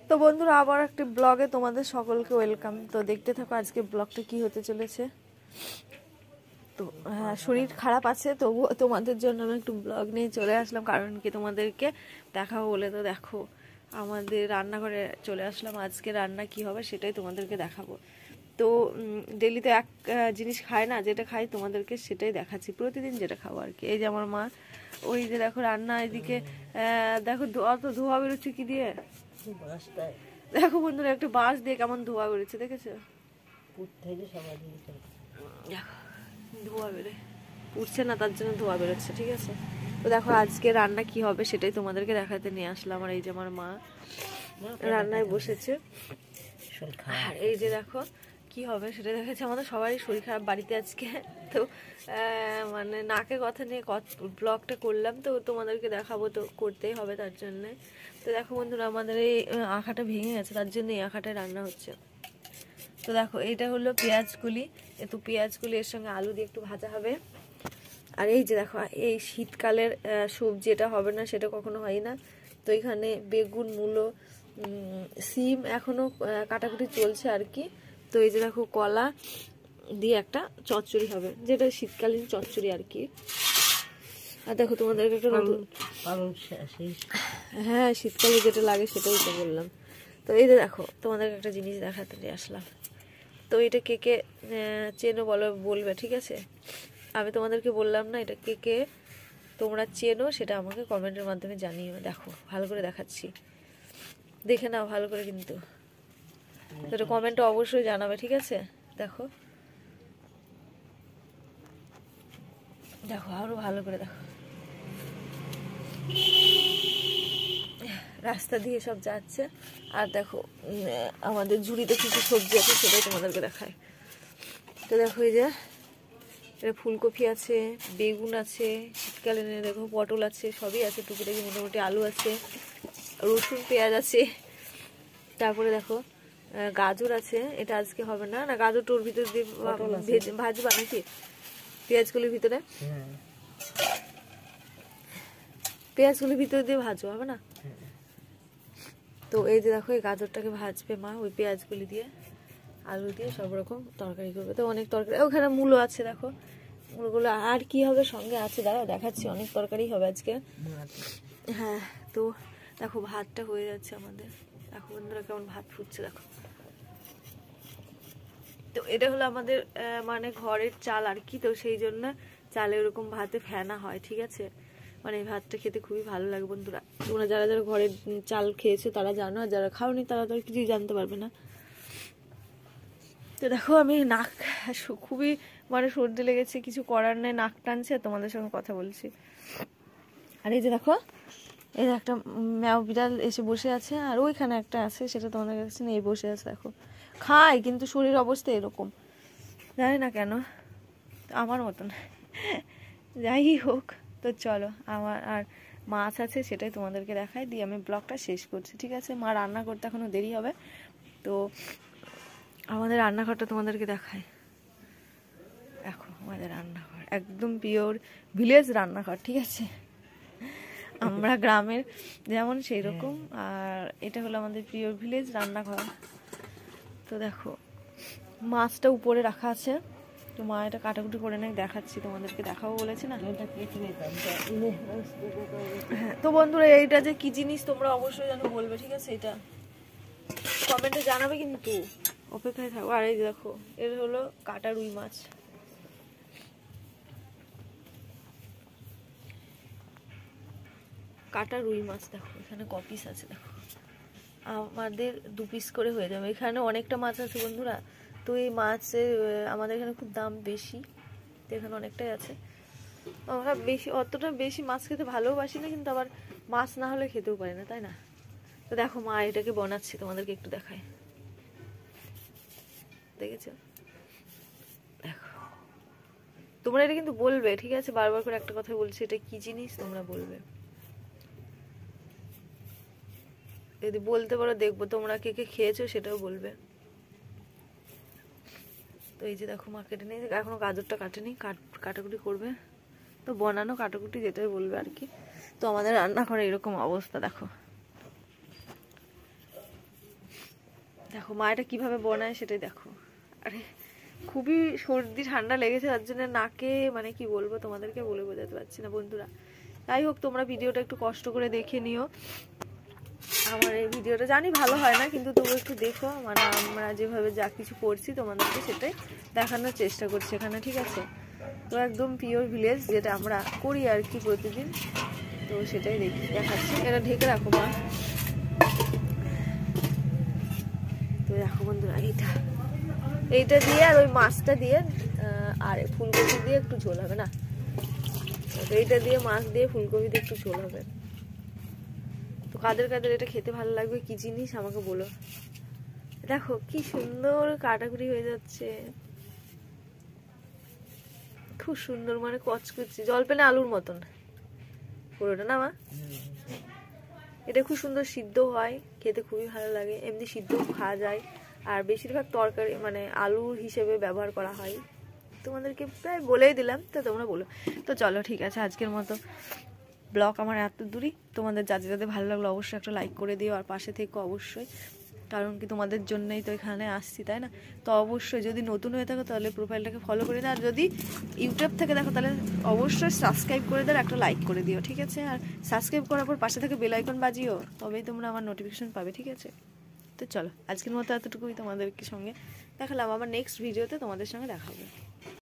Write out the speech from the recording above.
তো বন্ধুরা আবার একটি ব্লগে তোমাদের সকলকে ওয়েলকাম। তো দেখতে থাকো আজকে ব্লগটা কি হতে চলেছে। তো হ্যাঁ, শরীর খারাপ আছে, তবুও তোমাদের জন্য আমি একটু ব্লগ নিয়ে চলে আসলাম, কারণ কি তোমাদেরকে দেখাবো বলে। তো দেখো আমাদের রান্নাঘরে চলে আসলাম, আজকে রান্না কি হবে সেটাই তোমাদেরকে দেখাবো। তো ডেলি তো এক জিনিস খায় না, যেটা খাই তোমাদেরকে সেটাই দেখাচ্ছি, প্রতিদিন যেটা খাবো আর কি। এই যে আমার মা, ওই যে দেখো রান্না, এদিকে দেখো অত ধোয়া বেরোচ্ছে কি দিয়ে, দেখো বন্ধুরা একটা বাঁশ দিয়ে কেমন ধোয়া বেরোচ্ছে, দেখেছো? দেখো ধোয়া বেরোয়, উঠছে না তার জন্য ধোয়া বেরোচ্ছে, ঠিক আছে। তো দেখো আজকে রান্না কি হবে সেটাই তোমাদেরকে দেখাতে নিয়ে আসলাম। আর এই যে আমার মা রান্নায় বসেছে, আর এই যে দেখো কি হবে সেটা দেখাচ্ছে। আমাদের সবারই শরীর খারাপ বাড়িতে আজকে। তো মানে নাকে কথা নিয়ে ব্লগটা করলাম, তো তোমাদেরকে দেখাবো, তো করতেই হবে তার জন্যে। তো দেখো বন্ধুরা আমাদের এই আঁখাটা ভেঙে গেছে, তার জন্য এই আঁখাটায় রান্না হচ্ছে। তো দেখো এইটা হলো পেঁয়াজগুলি, তো পেঁয়াজগুলি এর সঙ্গে আলু দিয়ে একটু ভাজা হবে। আর এই যে দেখো এই শীতকালের সবজি, এটা হবে না সেটা কখনো হয় না। তো এখানে বেগুন, মূলো, সিম এখনো কাটাকুটি চলছে আর কি। তো এই যে দেখো কলা দিয়ে একটা চচ্চড়ি হবে, যেটা শীতকালীন চচ্চড়ি আর কি। আর দেখো তোমাদেরকে একটা নতুন, হ্যাঁ শীতকালে যেটা লাগে সেটাই তো বললাম। তো এই যে দেখো তোমাদেরকে একটা জিনিস দেখাতে নিয়ে আসলাম। তো এটা কে কে চেনো বলবে, ঠিক আছে? আমি তোমাদেরকে বললাম না, এটা কে কে তোমরা চেনো সেটা আমাকে কমেন্টের মাধ্যমে জানিও। দেখো ভালো করে দেখাচ্ছি, দেখে নাও ভালো করে, কিন্তু এটা কমেন্টে অবশ্যই জানাবে, ঠিক আছে? দেখো দেখো আরো ভালো করে দেখো, রাস্তা দিয়ে সব যাচ্ছে। আর দেখো আমাদের ঝুড়িতে কিছু সবজি আছে, সেটাই তোমাদেরকে দেখায়। তো দেখো এই যে এটা ফুলকপি আছে, বেগুন আছে, শীতকালে দেখো পটল আছে, সবই আছে টুকিটাকি, মোটামুটি আলু আছে, রসুন পেঁয়াজ আছে। তারপরে দেখো গাজর আছে, এটা আজকে হবে না, না গাজর তোর ভিতর দিয়ে ভাজবা নাকি পেঁয়াজগুলির ভিতরে? পেঁয়াজগুলির ভিতরে দিয়ে ভাজো, হবে না? তো এই যে দেখো এই গাজরটাকে ভাজবে মা, ওই পেঁয়াজগুলি দিয়ে আলু দিয়ে সব রকম তরকারি করবে। তো অনেক তরকারি, ওখানে মূলো আছে দেখো, মূলগুলো আর কি হবে সঙ্গে আছে, দাঁড়াও দেখাচ্ছি, অনেক তরকারি হবে আজকে। হ্যাঁ তো দেখো ভাতটা হয়ে যাচ্ছে আমাদের, দেখো বন্ধুরা কেমন ভাত ফুটছে দেখো। তো এটা হলো আমাদের মানে ঘরের চাল আর কি, তো সেই জন্য চালে ওরকম ভাতে ফেনা হয়, ঠিক আছে। মানে এই ভাতটা খেতে খুবই ভালো লাগে বন্ধুরা। তোমরা যারা যারা ঘরের চাল খেয়েছো তারা জানো, আর যারা খাওনি তারা তো কিছুই জানতে পারবে না। তো দেখো আমি নাক খুবই মানে সর্দি লেগেছে, কিছু করার নেই, নাক টানছে, তোমাদের সঙ্গে কথা বলছি। আর এই যে দেখো এই যে একটা ম্যাও বিড়াল এসে বসে আছে, আর ওইখানে একটা আছে, সেটা তোমাদের কাছে নেই, বসে আছে দেখো, খায় কিন্তু শরীর অবস্থা এরকম, জানি না কেন, আমার মতন। যাই হোক, তো চলো আমার আর মাছ আছে সেটাই তোমাদেরকে দেখাই দিয়ে আমি ব্লগটা শেষ করছি, ঠিক আছে? মা রান্না করতে এখনো দেরি হবে, তো আমাদের রান্নাঘরটা তোমাদেরকে দেখাই। দেখো আমাদের রান্নাঘর একদম পিওর ভিলেজ রান্নাঘর, ঠিক আছে, আমরা গ্রামের যেমন সেই রকম। আর এটা হলো আমাদের পিওর ভিলেজ রান্নাঘর। তো দেখো মাছটা উপরে রাখা আছে, তো মা এটা কাটাকুটি করে নেই, দেখাচ্ছি তোমাদেরকে, দেখাবো বলেছে না। হ্যাঁ তো বন্ধুরা এইটা যে কি জিনিস তোমরা অবশ্যই জানো বলবে, ঠিক আছে? এটা কমেন্টে জানাবে কিন্তু, অপেক্ষায় থাকো। আর এই দেখো এর হলো কাটা রুই মাছ, কাটা রুই মাছ দেখো, এখানে কপিস আছে দেখো, আমাদের 2 পিস করে হয়ে যাবে। এখানে অনেকটা মাছ আছে বন্ধুরা, তো এই মাছের আমাদের এখানে খুব দাম বেশি, তো এখানে অনেকটাই আছে। আমরা বেশি অতটা বেশি মাছ খেতে ভালোবাসি না, কিন্তু আবার মাছ না হলে খেতেও পারি না, তাই না? তো দেখো মা এটাকে বানাচ্ছে, তোমাদেরকে একটু দেখায়, দেখেছো? দেখো তোমরা এটা কিন্তু বলবে, ঠিক আছে? বারবার করে একটা কথা বলছি, এটা কি জিনিস তোমরা বলবে, যদি বলতে পারো দেখবো তোমরা কে কে খেয়েছো সেটাও বলবে। তো এই যে দেখো মা কেটে নিয়ে এখনো গাজরটা কাটেনি, কাটাকুটি করবে, তো বানানো কাটাকুটি যেটাই বলবে আর কি। তো আমাদের রান্নাঘরে এরকম অবস্থা দেখো, দেখো মা এটা কীভাবে বানায় সেটাই দেখো। আরে খুবই সর্দি ঠান্ডা লেগেছে, তার জন্য নাকে মানে কি বলবো তোমাদেরকে বলে বোঝাতে পারছি না বন্ধুরা। যাই হোক তোমরা ভিডিওটা একটু কষ্ট করে দেখে নিও। আমার এই ভিডিওটা জানি ভালো হয় না, কিন্তু তবু একটু দেখো, মানে আমরা যেভাবে যা কিছু করছি তোমাদেরকে সেটাই দেখানোর চেষ্টা করছি এখানে, ঠিক আছে? তো একদম পিওর ভিলেজ যেটা আমরা করি আর কি প্রতিদিন, তো সেটাই দেখাচ্ছি। এটা ঢেকে রাখো মা। তো দেখো বন্ধুরা এইটা দিয়ে আর ওই মাছটা দিয়ে আর ফুলকপি দিয়ে একটু ঝোল হবে না, এইটা দিয়ে মাছ দিয়ে ফুলকপি দিয়ে একটু ঝোল হবে। তো কাদের কাদের এটা খেতে ভালো লাগবে, কি জিনিস আমাকে বলো। দেখো কি সুন্দর কাটাকুটি হয়ে যাচ্ছে, খুব সুন্দর, মানে কচকচি জলপেনে আলুর মতন পুরোটা না মা? এটা খুব সুন্দর সিদ্ধ হয়, খেতে খুবই ভালো লাগে, এমনি সিদ্ধ খাওয়া যায়, আর বেশিরভাগ তরকারি মানে আলুর হিসেবে ব্যবহার করা হয়। তোমাদেরকে প্রায় বলেই দিলাম, তো তোমরা বলো। তো চলো ঠিক আছে, আজকের মতো ব্লগ আমার এত দূরই। তোমাদের যাদের যাদের ভালো লাগলো অবশ্যই একটা লাইক করে দিও, আর পাশে থেকো অবশ্যই, কারণ কি তোমাদের জন্যই তো এখানে আসছি, তাই না? তো অবশ্যই যদি নতুন হয়ে থাকো তাহলে প্রোফাইলটাকে ফলো করে দাও, আর যদি ইউটিউব থেকে দেখো তাহলে অবশ্যই সাবস্ক্রাইব করে দাও, একটা লাইক করে দিও, ঠিক আছে? আর সাবস্ক্রাইব করার পর পাশে থেকে বেল আইকন বাজিও, তবেই তোমরা আমার নোটিফিকেশন পাবে, ঠিক আছে? তো চলো আজকের মতো এতটুকুই তোমাদেরকে সঙ্গে দেখালাম, আবার নেক্সট ভিডিওতে তোমাদের সঙ্গে দেখা হবে।